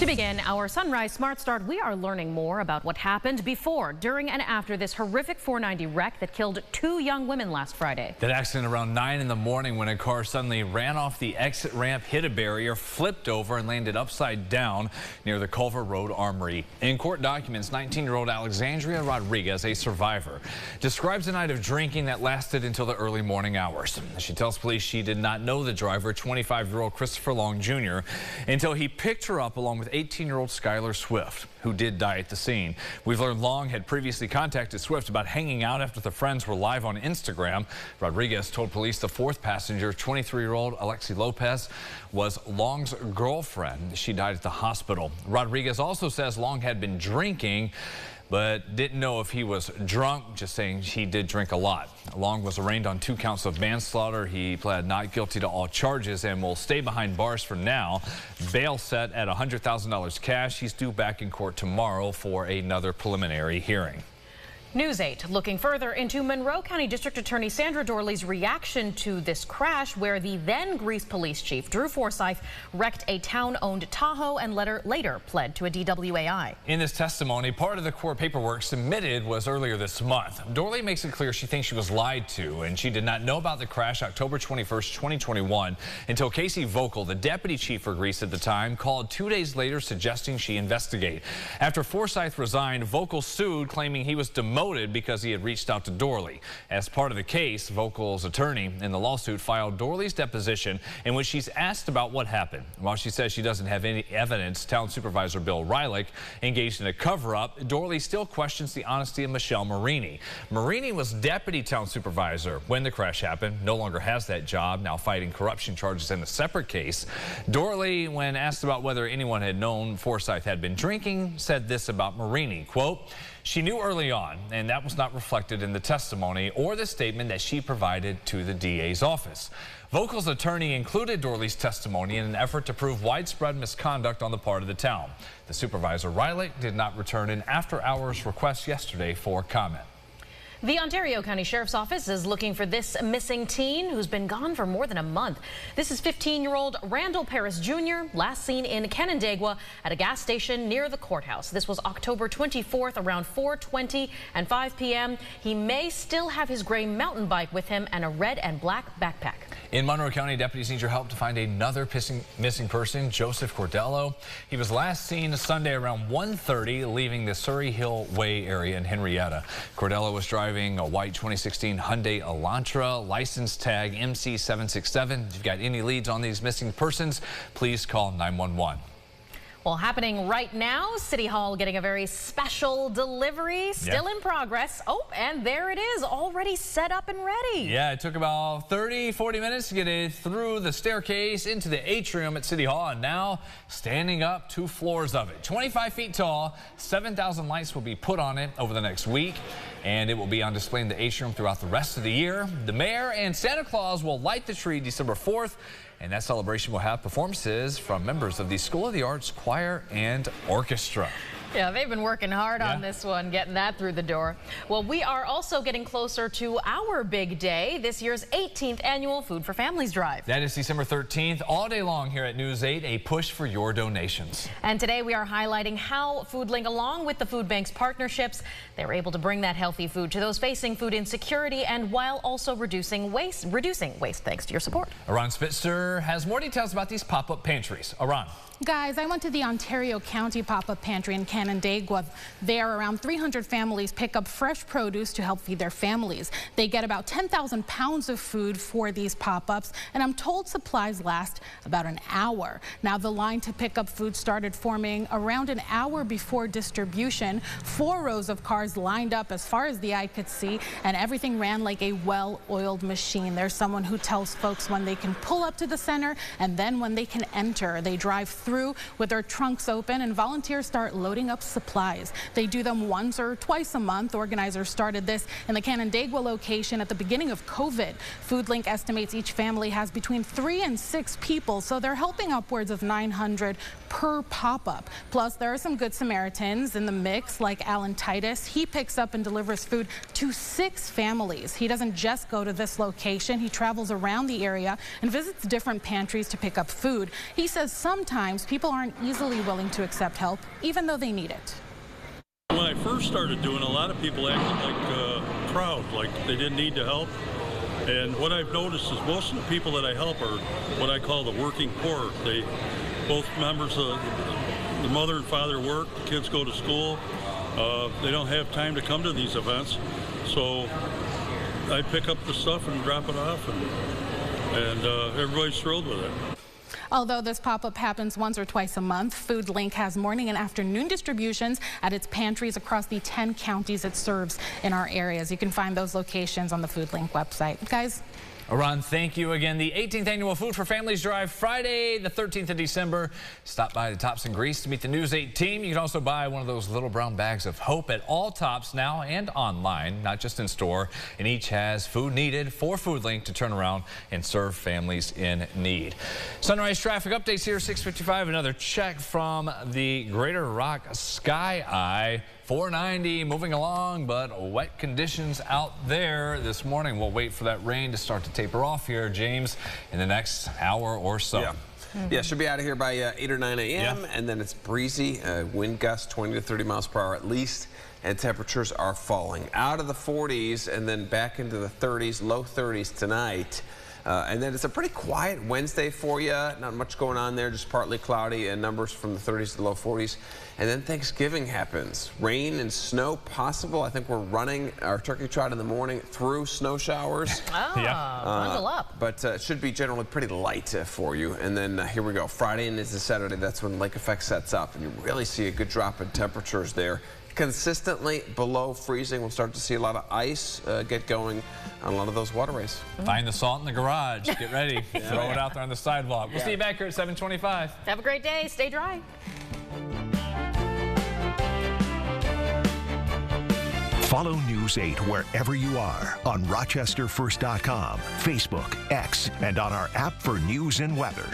To begin our Sunrise Smart Start, we are learning more about what happened before, during, and after this horrific 490 wreck that killed 2 young women last Friday. That accident around 9 in the morning when a car suddenly ran off the exit ramp, hit a barrier, flipped over, and landed upside down near the Culver Road Armory. In court documents, 19-year-old Alexandria Rodriguez, a survivor, describes a night of drinking that lasted until the early morning hours. She tells police she did not know the driver, 25-year-old Christopher Long Jr., until he picked her up along with 18-year-old Skylar Swift, who did die at the scene. We've learned Long had previously contacted Swift about hanging out after the friends were live on Instagram. Rodriguez told police the 4th passenger, 23-year-old Alexi Lopez, was Long's girlfriend. She died at the hospital. Rodriguez also says Long had been drinking, but didn't know if he was drunk, just saying he did drink a lot. Long was arraigned on 2 counts of manslaughter. He pled not guilty to all charges and will stay behind bars for now. Bail set at $100,000 cash. He's due back in court tomorrow for another preliminary hearing. News 8 looking further into Monroe County District Attorney Sandra Ds' reaction to this crash where the then Greece Police Chief Drew Forsyth wrecked a town-owned Tahoe and later pled to a DWAI. In this testimony, part of the court paperwork submitted was earlier this month. Dorley makes it clear she thinks she was lied to and she did not know about the crash October 21st, 2021 until Casey Vogel, the deputy chief for Greece at the time, called 2 days later suggesting she investigate. After Forsyth resigned, Vogel sued, claiming he was demoted because he had reached out to Dorley. As part of the case, Vogel's attorney in the lawsuit filed Dorley's deposition in which she's asked about what happened. While she says she doesn't have any evidence, Town Supervisor Bill Rylick engaged in a cover-up. Dorley still questions the honesty of Michelle Marini. Marini was deputy town supervisor when the crash happened, no longer has that job, now fighting corruption charges in a separate case. Dorley, when asked about whether anyone had known Forsyth had been drinking, said this about Marini, quote, "She knew early on, and that was not reflected in the testimony or the statement that she provided to the DA's office." Vogel's attorney included Dorley's testimony in an effort to prove widespread misconduct on the part of the town. The supervisor, Riley, did not return an after-hours request yesterday for comment. The Ontario County Sheriff's Office is looking for this missing teen who's been gone for more than a month. This is 15-year-old Randall Paris Jr., last seen in Canandaigua at a gas station near the courthouse. This was October 24th around 4:20 and 5 p.m. He may still have his gray mountain bike with him and a red and black backpack. In Monroe County, deputies need your help to find another missing person, Joseph Cordello. He was last seen Sunday around 1:30 leaving the Surrey Hill Way area in Henrietta. Cordello was driving a white 2016 Hyundai Elantra, license tag MC767. If you've got any leads on these missing persons, please call 911. Well, happening right now, City Hall getting a very special delivery, still in progress. Oh, and there it is, already set up and ready. Yeah, it took about 30-40 minutes to get it through the staircase into the atrium at City Hall, and now standing up 2 floors of it. 25 feet tall, 7,000 lights will be put on it over the next week, and it will be on display in the atrium throughout the rest of the year. The mayor and Santa Claus will light the tree December 4th. And that celebration will have performances from members of the School of the Arts Choir and Orchestra. Yeah, they've been working hard on this one, getting that through the door. Well, we are also getting closer to our big day, this year's 18th annual Food for Families Drive. That is December 13th, all day long here at News 8, a push for your donations. And today we are highlighting how FoodLink, along with the food bank's partnerships, they're able to bring that healthy food to those facing food insecurity and while also reducing waste thanks to your support. Aran Spitzer has more details about these pop-up pantries. Aran. Guys, I went to the Ontario County Pop-Up Pantry in Canandaigua. There, around 300 families pick up fresh produce to help feed their families. They get about 10,000 pounds of food for these pop-ups, and I'm told supplies last about an hour. Now, the line to pick up food started forming around an hour before distribution. 4 rows of cars lined up as far as the eye could see, and everything ran like a well-oiled machine. There's someone who tells folks when they can pull up to the center and then when they can enter. They drive through with their trunks open, and volunteers start loading up supplies. They do them once or twice a month. Organizers started this in the Canandaigua location at the beginning of COVID. FoodLink estimates each family has between 3 and 6 people, so they're helping upwards of 900 per pop-up. Plus, there are some good Samaritans in the mix, like Alan Titus. He picks up and delivers food to 6 families. He doesn't just go to this location. He travels around the area and visits different pantries to pick up food. He says sometimes times, people aren't easily willing to accept help, even though they need it. When I first started doing, a lot of people acted like proud, like they didn't need the help. And what I've noticed is most of the people that I help are what I call the working poor. They, both members of the mother and father work, the kids go to school. They don't have time to come to these events. So I pick up the stuff and drop it off, and everybody's thrilled with it. Although this pop-up happens once or twice a month, FoodLink has morning and afternoon distributions at its pantries across the 10 counties it serves in our areas. You can find those locations on the FoodLink website. Guys? Ron, thank you again. The 18th annual Food for Families Drive, Friday, the 13th of December. Stop by the Tops and Grease to meet the News 8 team. You can also buy one of those little brown bags of hope at all Tops now and online, not just in store. And each has food needed for FoodLink to turn around and serve families in need. Sunrise traffic updates here, 6:55. Another check from the Greater Rock Sky Eye. 490 moving along, but wet conditions out there this morning. We'll wait for that rain to start to taper off here, James, in the next hour or so. Yeah. Yeah, should be out of here by 8 or 9 a.m. And then it's breezy, wind gusts 20 to 30 miles per hour at least, and temperatures are falling out of the 40s and then back into the 30s, low 30s tonight. And then it's a pretty quiet Wednesday for you. Not much going on there, just partly cloudy, and numbers from the 30s to the low 40s. And then Thanksgiving happens. Rain and snow possible. I think we're running our turkey trot in the morning through snow showers. Bundle up. But it should be generally pretty light for you. And then here we go. Friday and into Saturday, that's when lake effect sets up. And you really see a good drop in temperatures there. Consistently below freezing. We'll start to see a lot of ice get going on a lot of those waterways. Find the salt in the garage. Get ready. Throw it out there on the sidewalk. We'll see you back here at 7:25. Have a great day. Stay dry. Follow News 8 wherever you are on RochesterFirst.com, Facebook, X, and on our app for news and weather.